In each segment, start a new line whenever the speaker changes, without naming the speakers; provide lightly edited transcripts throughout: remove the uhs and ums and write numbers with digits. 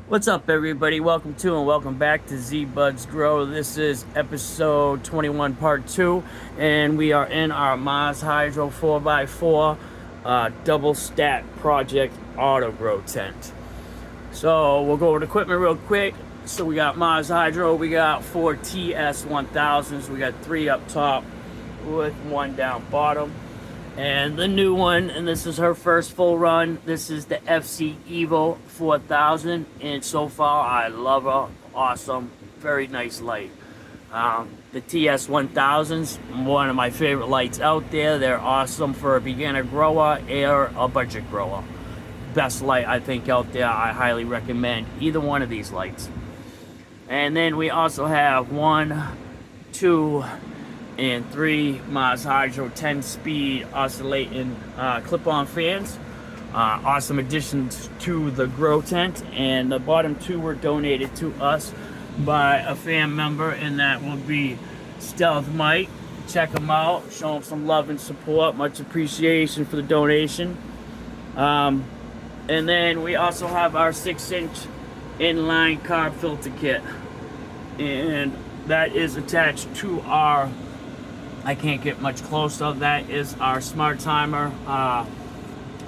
What's up, everybody? Welcome to and welcome back to Z Buds Grow. This is episode 21, part 2, and we are in our Maz Hydro 4x4 double stack project auto grow tent. So we'll go over the equipment real quick. So we got Maz Hydro, we got 4 TS1000s, we got 3 up top with 1 down bottom. And the new one, and this is her first full run, this is the FC Evo 4000, and so far I love her. Awesome, very nice light. The TS1000s, one of my favorite lights out there. They're awesome for a beginner grower or a budget grower. Best light I think out there. I highly recommend either one of these lights. And then we also have 1, 2, and 3 Maz Hydro 10-speed oscillating clip-on fans. Awesome additions to the grow tent, and the bottom 2 were donated to us by a fan member, and that will be Stealth Mike. Check him out, show him some love and support, much appreciation for the donation. And then we also have our 6-inch inline carb filter kit, and that is attached to our, I can't get much closer, that is our smart timer, a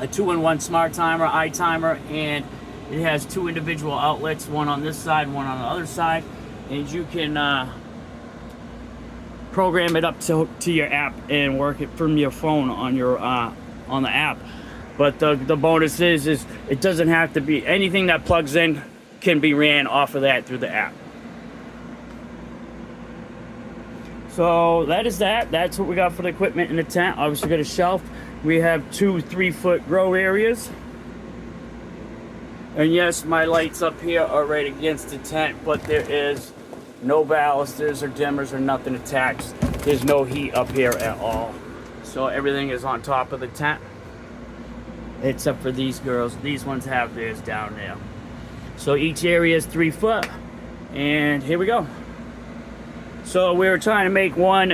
2-in-1 smart timer, iTimer, and it has 2 individual outlets, one on this side, one on the other side, and you can program it up to your app and work it from your phone on your on the app. But the bonus is it doesn't have to be, anything that plugs in can be ran off of that through the app. So that is that. That's what we got for the equipment in the tent. Obviously got a shelf. We have 2 3-foot grow areas. And yes, my lights up here are right against the tent, but there is no balusters or dimmers or nothing attached. There's no heat up here at all. So everything is on top of the tent, except for these girls. These ones have theirs down there. So each area is 3 foot. And here we go. So we were trying to make one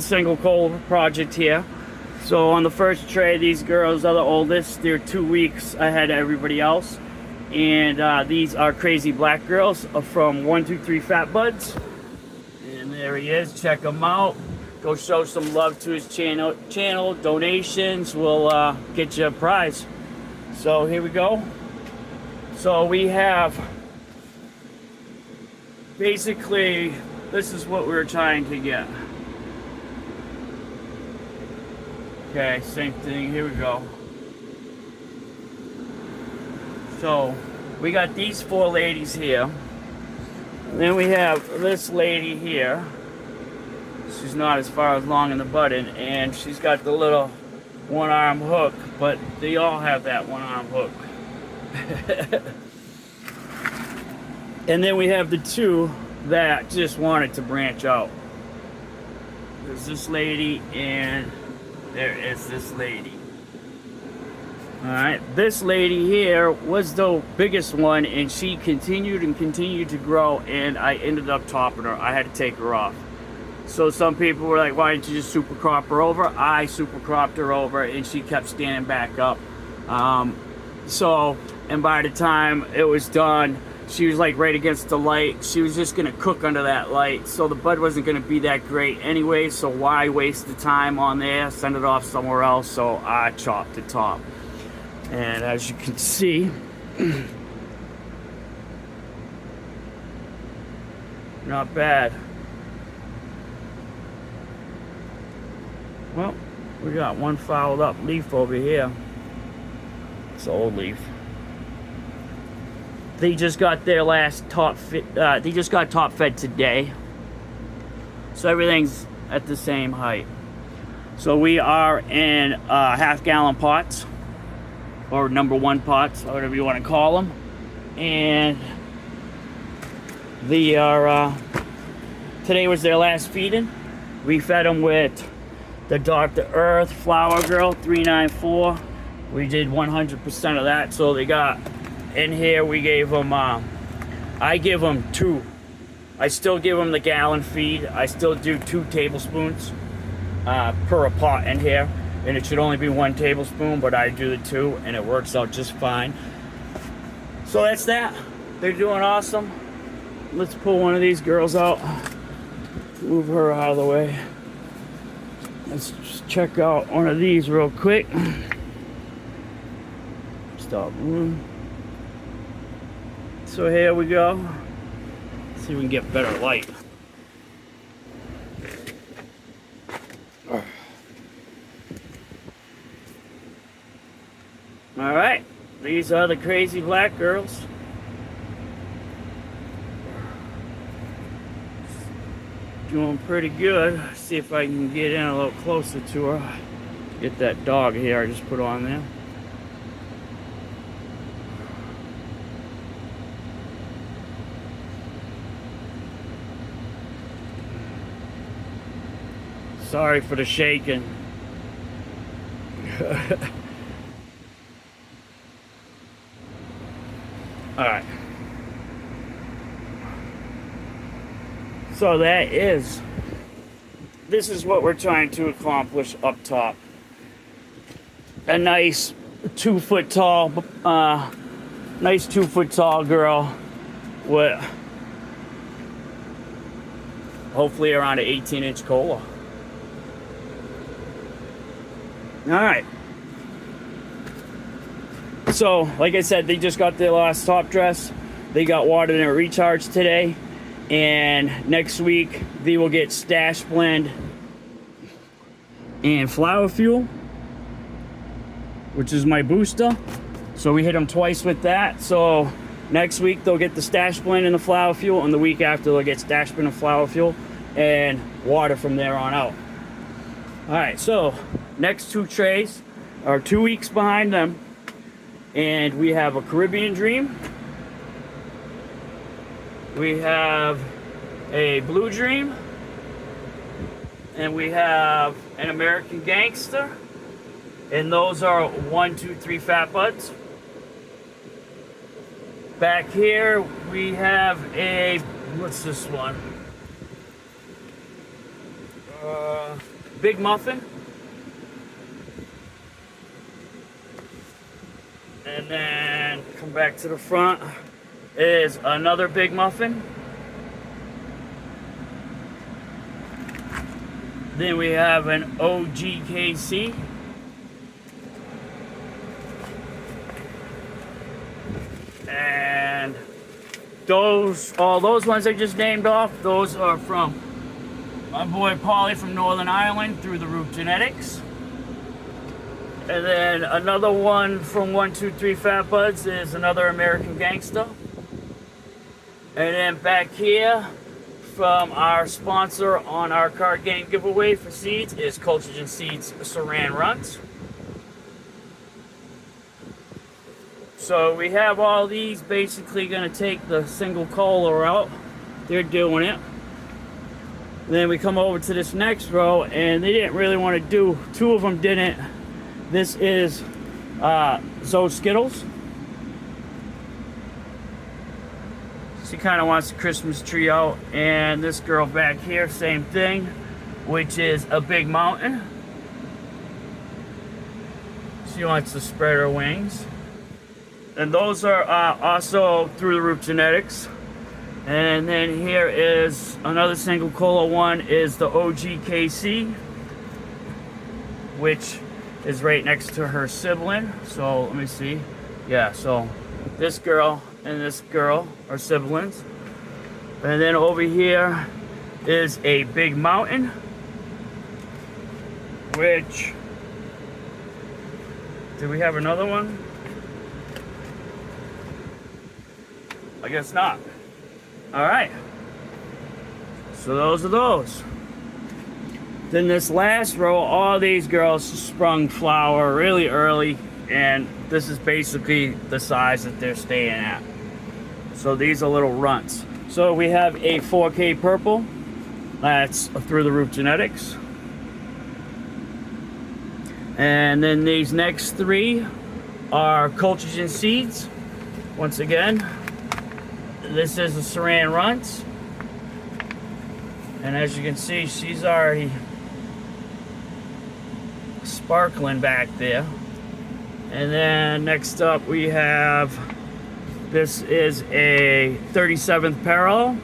single cola project here. So on the first tray, these girls are the oldest. They're 2 weeks ahead of everybody else. And these are Crazy Black Girls from 123 Fat Buds. And there he is. Check him out. Go show some love to his channel. Donations will get you a prize. So here we go. So we have, basically, this is what we were trying to get. Okay, same thing, here we go. So, we got these 4 ladies here. And then we have this lady here. She's not as far along in the button, and she's got the little 1-arm hook, but they all have that 1-arm hook. And then we have the 2 that just wanted to branch out. There's this lady, and there is this lady. Alright, this lady here was the biggest one, and she continued to grow, and I ended up topping her. I had to take her off. So some people were like, why didn't you just super crop her over? I super cropped her over, and she kept standing back up. And by the time it was done, she was like right against the light. She was just gonna cook under that light. So the bud wasn't gonna be that great anyway, so why waste the time on there? Send it off somewhere else. So I chopped the top. And as you can see, not bad. Well, we got one fouled up leaf over here. It's an old leaf. They just got their last top fed today. So everything's at the same height. So we are in half-gallon pots, or number 1 pots, or whatever you want to call them. And they are, today was their last feeding. We fed them with the Dr. Earth Flower Girl 394. We did 100% of that, so they got, in here we gave them, I give them 2. I still give them the gallon feed. I still do 2 tablespoons per a pot in here. and it should only be 1 tablespoon, but I do the 2 and it works out just fine. So that's that. They're doing awesome. Let's pull one of these girls out. Move her out of the way. Let's just check out one of these real quick. Stop moving. So here we go. Let's see if we can get better light. All right, these are the crazy black girls. Doing pretty good. See if I can get in a little closer to her. Get that dog here I just put on there. Sorry for the shaking. Alright. So this is what we're trying to accomplish up top. A nice 2 foot tall, nice 2 foot tall girl with hopefully around an 18-inch cola. Alright. So, like I said, they just got their last top dress. They got watered and recharged today. And next week, they will get Stash Blend and Flower Fuel, which is my booster. So we hit them twice with that. So next week, they'll get the Stash Blend and the Flower Fuel. And the week after, they'll get Stash Blend and Flower Fuel and water from there on out. Alright, so next 2 trays are 2 weeks behind them. And we have a Caribbean Dream. We have a Blue Dream. And we have an American Gangster. And those are 1, 2, 3 Fat Buds. Back here we have a, what's this one? Big Muffin. And then come back to the front is another Big Muffin. Then we have an OGKC. And all those ones I just named off, those are from my boy Paulie from Northern Ireland through the Root Genetics. And then another one from 1, 2, 3 Fat Buds is another American Gangster. And then back here from our sponsor on our card game giveaway for seeds is Cultigen Seeds Saran Runs. So we have all these basically going to take the single color out. They're doing it. Then we come over to this next row and they didn't really want to do, 2 of them didn't. This is Zoe Skittles. She kind of wants the Christmas tree out. And this girl back here, same thing, which is a Big Mountain. She wants to spread her wings. And those are also through the Root Genetics. And then here is another single cola one is the OGKC, which is right next to her sibling. So let me see. Yeah, so this girl and this girl are siblings. And then over here is a Big Mountain, which, do we have another one? I guess not. All right. So those are those. Then this last row, all these girls sprung flower really early, and this is basically the size that they're staying at. So these are little runts. So we have a 4K purple. That's through the Root Genetics. And then these next 3 are Cultigen Seeds. Once again, this is the Saran Runs. And as you can see, she's already sparkling back there. And then next up we have This is a 37th parallel.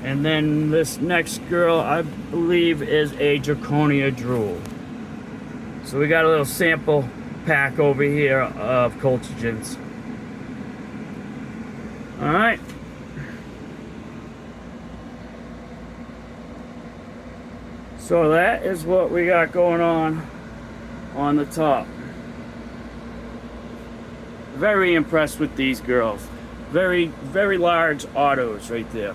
And then this next girl, I believe, is a Draconia Drool. So we got a little sample pack over here of Colchigens. Alright. So that is what we got going on the top. Very impressed with these girls. Very, very large autos right there.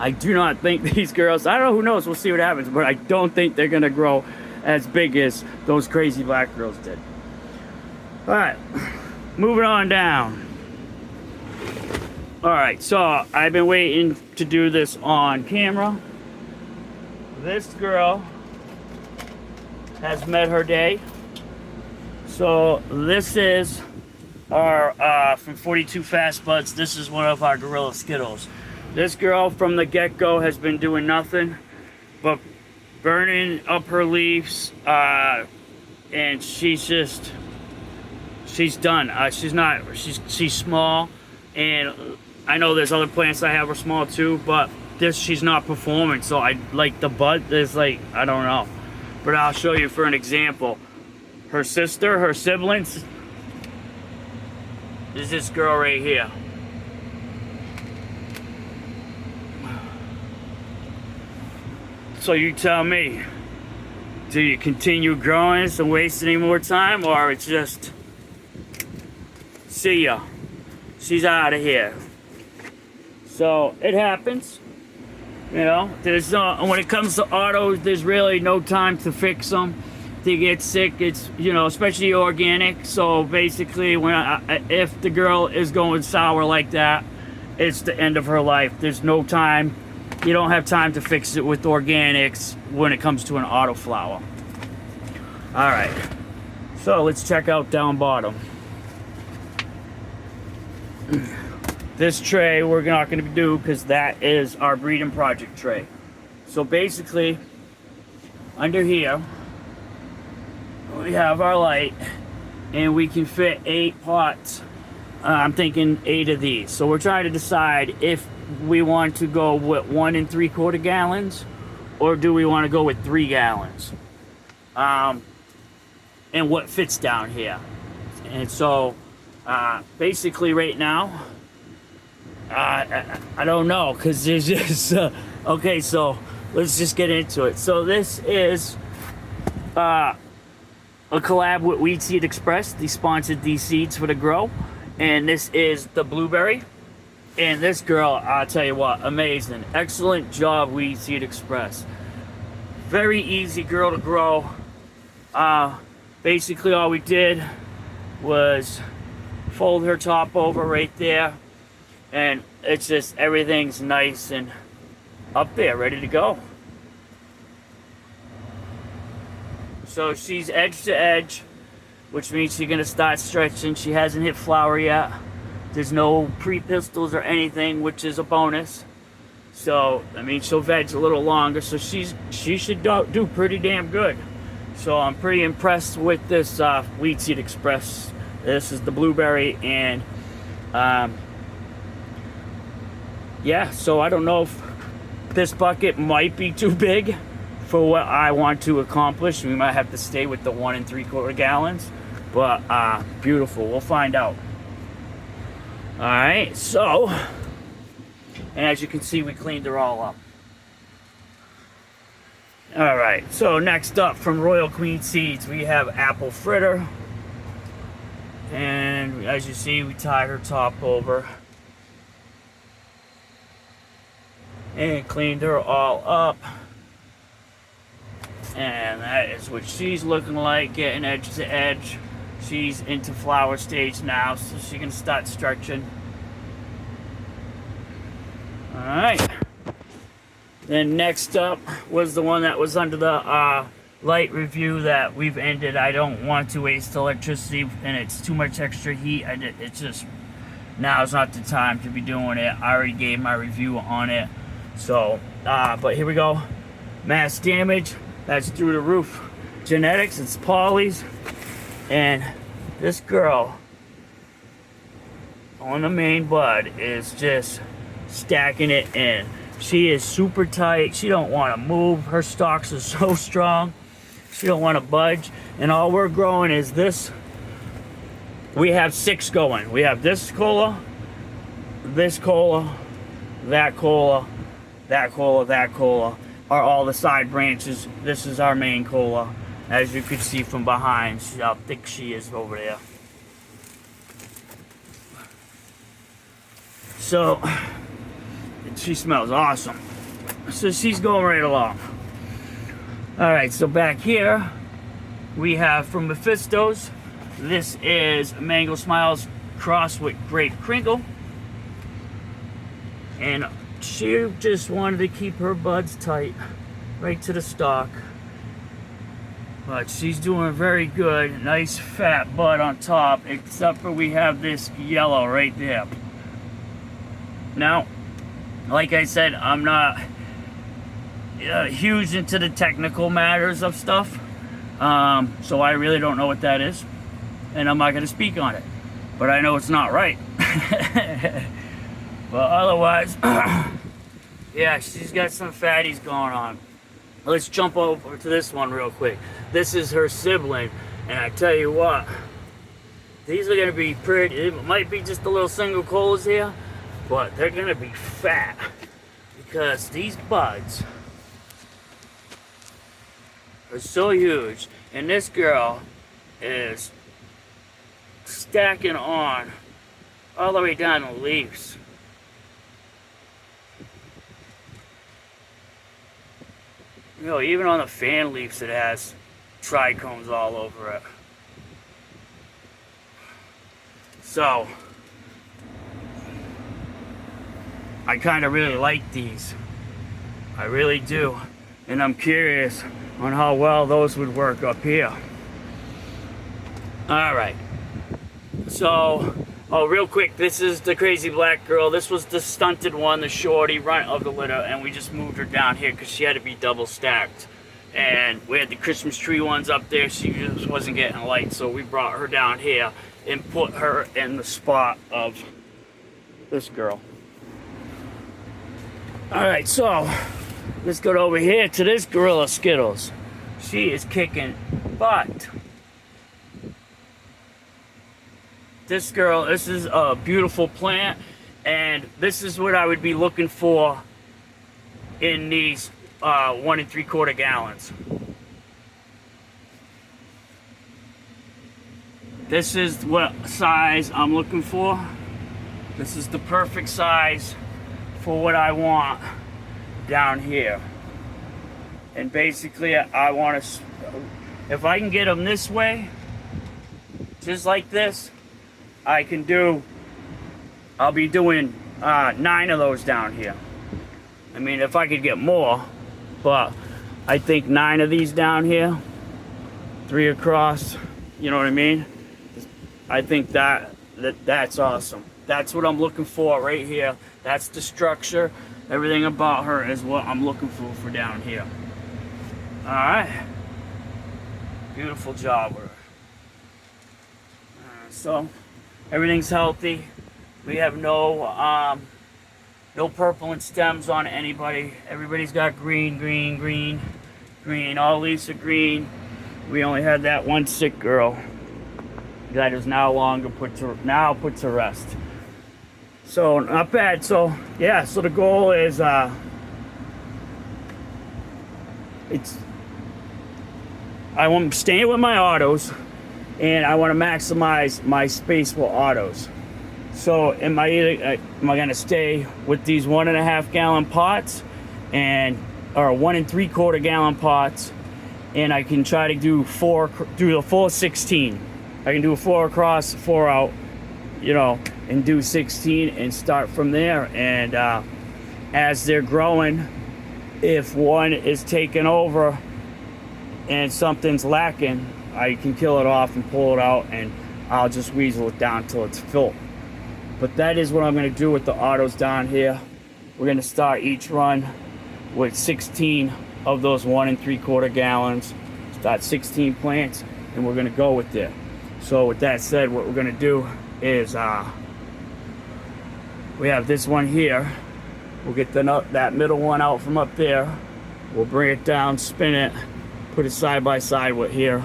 I do not think these girls, I don't know, who knows, we'll see what happens, but I don't think they're gonna grow as big as those crazy black girls did. Alright, moving on down. Alright, so I've been waiting to do this on camera. This girl has met her day. So this is our, from 42 Fast Buds, this is one of our Gorilla Skittles. This girl from the get-go has been doing nothing but burning up her leaves, and she's done. She's small, and I know there's other plants I have are small too, but she's not performing. So I like the bud. There's like, I don't know, but I'll show you for an example. Her sister, her siblings, is this girl right here. So you tell me, do you continue growing this and waste any more time, or it's just, see ya, she's out of here. So it happens, you know. There's when it comes to autos, there's really no time to fix them. They get sick. It's, you know, especially organic. So basically, if the girl is going sour like that, it's the end of her life. There's no time. You don't have time to fix it with organics when it comes to an auto flower. All right, so let's check out down bottom. This tray we're not going to do because that is our breeding project tray. So basically, under here, we have our light, and we can fit 8 pots. I'm thinking 8 of these. So we're trying to decide if we want to go with 1 3/4 gallons, or do we want to go with 3 gallons, and what fits down here. And so basically right now, I don't know, because there's just okay, so let's just get into it. So this is a collab with Weed Seed Express. They sponsored these seeds for the grow, and this is the blueberry. And this girl, I'll tell you what, amazing. Excellent job, Weed Seed Express. Very easy girl to grow. Basically all we did was fold her top over right there, and it's just, everything's nice and up there, ready to go. So she's edge to edge, which means she's gonna start stretching. She hasn't hit flower yet. There's no pre-pistils or anything, which is a bonus. So, I mean, she'll veg a little longer, so she should do pretty damn good. So I'm pretty impressed with this Weed Seed Express. This is the blueberry, and yeah, so I don't know if this bucket might be too big for what I want to accomplish. We might have to stay with the 1 3/4 gallons, but beautiful, we'll find out. Alright, so, and as you can see, we cleaned her all up. Alright, so next up from Royal Queen Seeds, we have Apple Fritter. And as you see, we tied her top over and cleaned her all up. And that is what she's looking like, getting edge to edge. She's into flower stage now, so she can start stretching. Alright. Then next up was the one that was under the light review that we've ended. I don't want to waste electricity, and it's too much extra heat. It's just, now is not the time to be doing it. I already gave my review on it. So, but here we go. Mass damage, that's through the roof. genetics, it's Polly's, and this girl on the main bud is just stacking it in. She is super tight. She don't want to move. Her stalks are so strong. She don't want to budge. And all we're growing is this. We have 6 going. We have this cola, this cola, that cola, that cola, that cola are all the side branches. This is our main cola, as you can see from behind. See how thick she is over there. So she smells awesome. So she's going right along. All right, so back here we have from Mephisto's. This is Mango Smiles crossed with Grape Crinkle. And she just wanted to keep her buds tight, right to the stalk. But she's doing very good. Nice fat bud on top, except for we have this yellow right there. Now, like I said, I'm not huge into the technical matters of stuff. So I really don't know what that is. And I'm not going to speak on it. But I know it's not right. But otherwise, yeah, she's got some fatties going on. Let's jump over to this one real quick. This is her sibling. And I tell you what, these are going to be pretty. It might be just a little single colas here, but they're going to be fat. Because these buds are so huge. And this girl is stacking on all the way down the leaves. You know, even on the fan leaves it has trichomes all over it. So I kind of really like these. I really do. And I'm curious on how well those would work up here. Alright. So, real quick, this is the crazy black girl. This was the stunted one, the shorty runt of the litter, and we just moved her down here because she had to be double stacked. And we had the Christmas tree ones up there. She just wasn't getting light, so we brought her down here and put her in the spot of this girl. Alright, so let's go over here to this Gorilla Skittles. She is kicking butt. This girl, this is a beautiful plant, and this is what I would be looking for in these 1 3/4 gallons. This is what size I'm looking for. This is the perfect size for what I want down here. And basically I want to, if I can get them this way, just like this, I'll be doing 9 of those down here. I mean, if I could get more, but I think 9 of these down here, 3 across, you know what I mean? I think that's awesome. That's what I'm looking for right here. That's the structure. Everything about her is what I'm looking for down here. All right. Beautiful job with her. So everything's healthy. We have no purple stems on anybody. Everybody's got green, green, green, green. All leaves are green. We only had that one sick girl that is now put to rest. So not bad. So yeah. So the goal is I'm staying with my autos, and I want to maximize my space for autos. So am I going to stay with these 1.5 gallon pots or 1 3/4 gallon pots, and I can try to do the full 16. I can do a 4 across, 4 out, you know, and do 16 and start from there. And as they're growing, if one is taken over and something's lacking, I can kill it off and pull it out, and I'll just weasel it down till it's full. But that is what I'm going to do with the autos down here. We're going to start each run with 16 of those 1 3/4 gallons. Start 16 plants, and we're gonna go with it. So with that said, what we're gonna do is we have this one here. We'll get that middle one out from up there. We'll bring it down, spin it, put it side by side with here.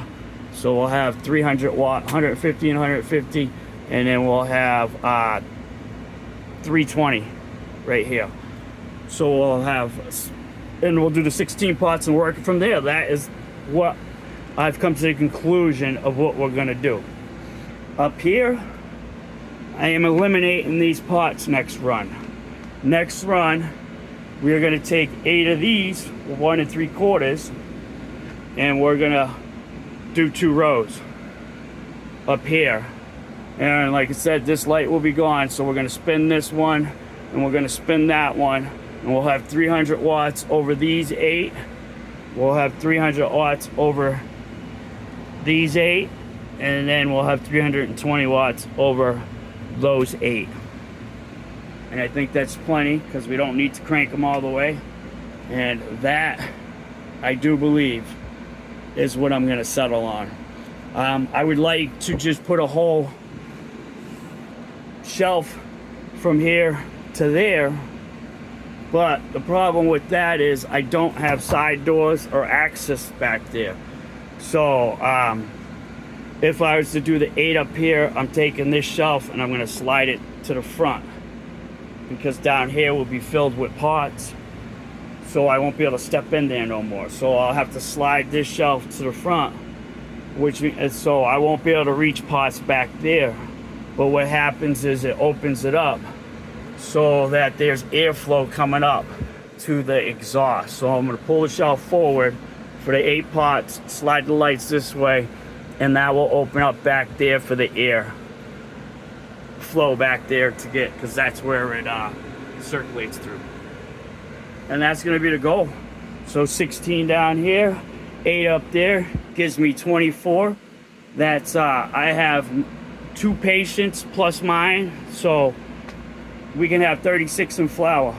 So we'll have 300 watt, 150 and 150, and then we'll have 320 right here. So we'll have, and we'll do the 16 pots and work from there. That is what I've come to the conclusion of what we're gonna do. Up here, I am eliminating these pots next run. Next run, we are gonna take 8 of these, 1 3/4, and we're gonna do 2 rows up here. And like I said, this light will be gone, so we're gonna spin this one, and we're gonna spin that one, and we'll have 300 watts over these 8. We'll have 300 watts over these 8, and then we'll have 320 watts over those 8. And I think that's plenty, because we don't need to crank them all the way. And that, I do believe, is what I'm gonna settle on. I would like to just put a whole shelf from here to there, but the problem with that is I don't have side doors or access back there. So if I was to do the 8 up here, I'm taking this shelf and I'm gonna slide it to the front, because down here will be filled with pots, so I won't be able to step in there no more. So I'll have to slide this shelf to the front, so I won't be able to reach pots back there. But what happens is it opens it up so that there's airflow coming up to the exhaust. So I'm gonna pull the shelf forward for the 8 pots, slide the lights this way, and that will open up back there for the air flow back there to get, because that's where it circulates through. And that's gonna be the goal. So 16 down here, 8 up there, gives me 24. That's I have 2 patients plus mine, so we can have 36 in flower.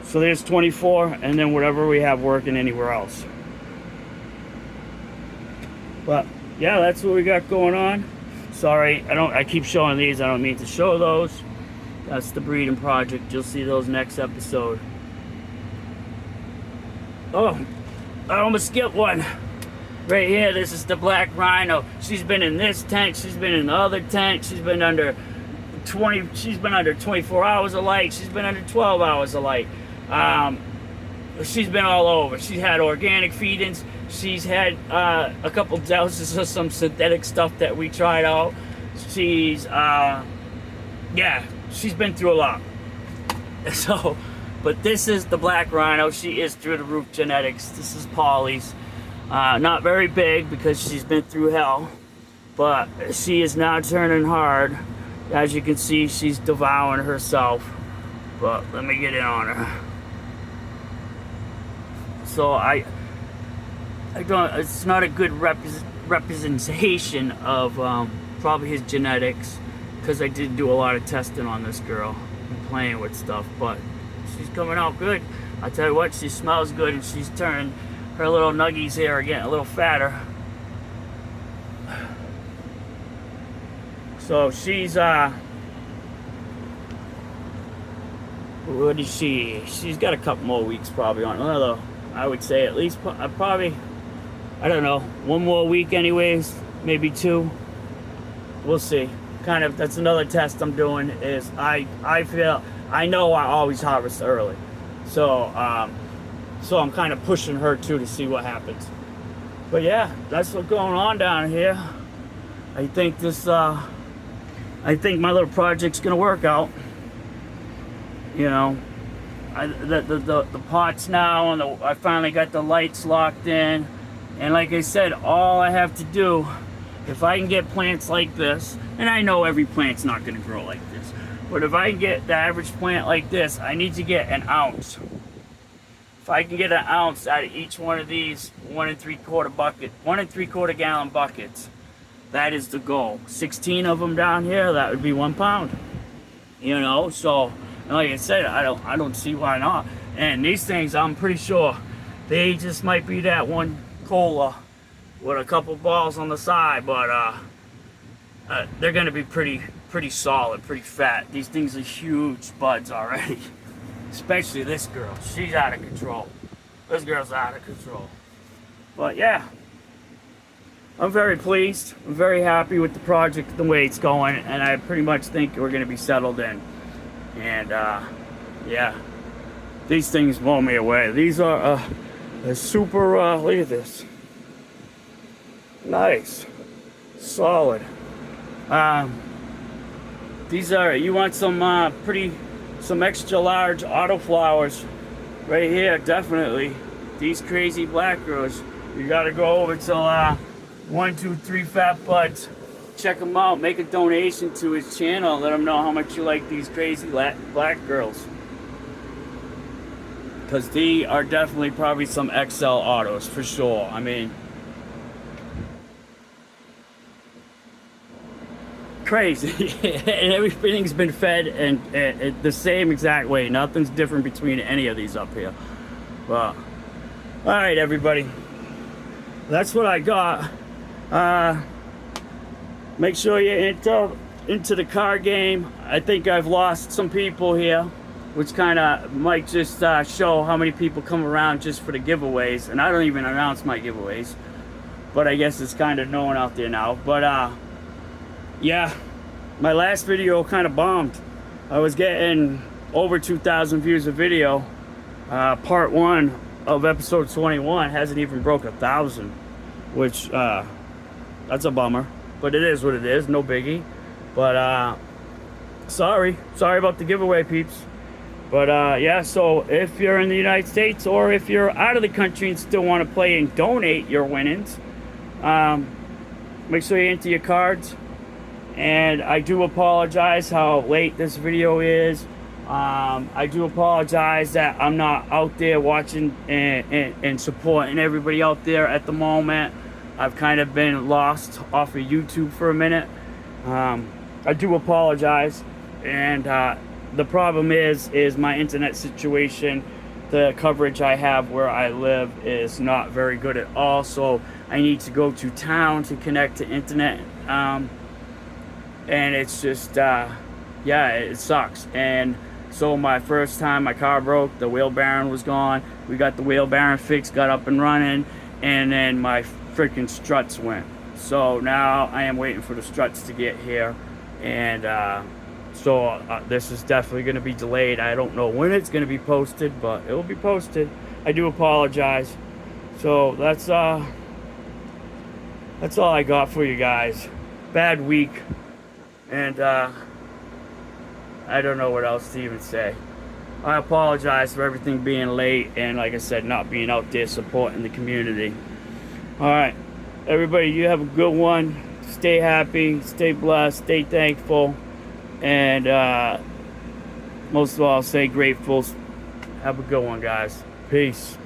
So there's 24, and then whatever we have working anywhere else. But yeah, that's what we got going on. Sorry, I keep showing these. I don't mean to show those. That's the breeding project. You'll see those next episode. Oh, I almost skipped one. Right here, this is the black rhino. She's been in this tank. She's been in the other tank. She's been under 24 hours of light. She's been under 12 hours of light. She's been all over. She's had organic feedings. She's had a couple doses of some synthetic stuff that we tried out. She's she's been through a lot. So, but this is the black rhino. She is through the roof genetics. This is Polly's. Not very big because she's been through hell, but she is now turning hard. As you can see, she's devouring herself. But let me get in on her. So I don't. It's not a good representation of probably his genetics, because I did do a lot of testing on this girl and playing with stuff. But she's coming out good. I tell you what, she smells good, and she's turned. Her little nuggies here are getting a little fatter. So she's what is she? She's got a couple more weeks probably on her. I would say at least probably, I don't know, 1 more week anyways, maybe 2. We'll see. Kind of, that's another test I'm doing. Is I know I always harvest early, so I'm kind of pushing her too to see what happens. But yeah, that's what's going on down here. I think my little project's gonna work out. You know, the pots now, and I finally got the lights locked in. And like I said, all I have to do, if I can get plants like this, and I know every plant's not gonna grow like this, but if I can get the average plant like this, I need to get an ounce. If I can get an ounce out of each one of these 1 3/4 gallon buckets, that is the goal. 16 of them down here, that would be 1 pound. You know, so, and like I said, I don't see why not. And these things, I'm pretty sure they just might be that cola with a couple balls on the side, but they're gonna be pretty solid, pretty fat. These things are huge buds already. Especially this girl. She's out of control. This girl's out of control. But yeah, I'm very pleased. I'm very happy with the project, the way it's going, and I pretty much think we're gonna be settled in. And yeah, these things blow me away. These are super. Look at this. Nice, solid. These are, you want some some extra large autoflowers right here, definitely. These crazy black girls, you gotta go over to 1, 2, 3 Fat Buds, check him out, make a donation to his channel, let him know how much you like these crazy black girls, because they are definitely probably some XL autos for sure. I mean, crazy. And everything's been fed and the same exact way. Nothing's different between any of these up here. Well, all right, everybody, that's what I got. Make sure you're into the car game. I think I've lost some people here, which kind of might just show how many people come around just for the giveaways. And I don't even announce my giveaways, but I guess it's kind of known out there now. But yeah, my last video kind of bombed. I was getting over 2,000 views a video. Part 1 of episode 21 hasn't even broke 1,000, which that's a bummer. But it is what it is, no biggie. But sorry about the giveaway, peeps. But yeah, so if you're in the United States or if you're out of the country and still want to play and donate your winnings, make sure you enter your cards. And I do apologize how late this video is. I do apologize that I'm not out there watching and supporting everybody out there at the moment. I've kind of been lost off of YouTube for a minute. I do apologize. And the problem is my internet situation. The coverage I have where I live is not very good at all. So I need to go to town to connect to internet. And it's just, yeah, it sucks. And so my first time my car broke, the wheel bearing was gone. We got the wheel bearing fixed, got up and running, and then my freaking struts went. So now I am waiting for the struts to get here. And so this is definitely going to be delayed. I don't know when it's going to be posted, but it will be posted. I do apologize. So that's all I got for you guys. Bad week. And I don't know what else to even say. I apologize for everything being late and, like I said, not being out there supporting the community. Alright, everybody, you have a good one. Stay happy, stay blessed, stay thankful, and most of all, stay grateful. Have a good one, guys. Peace.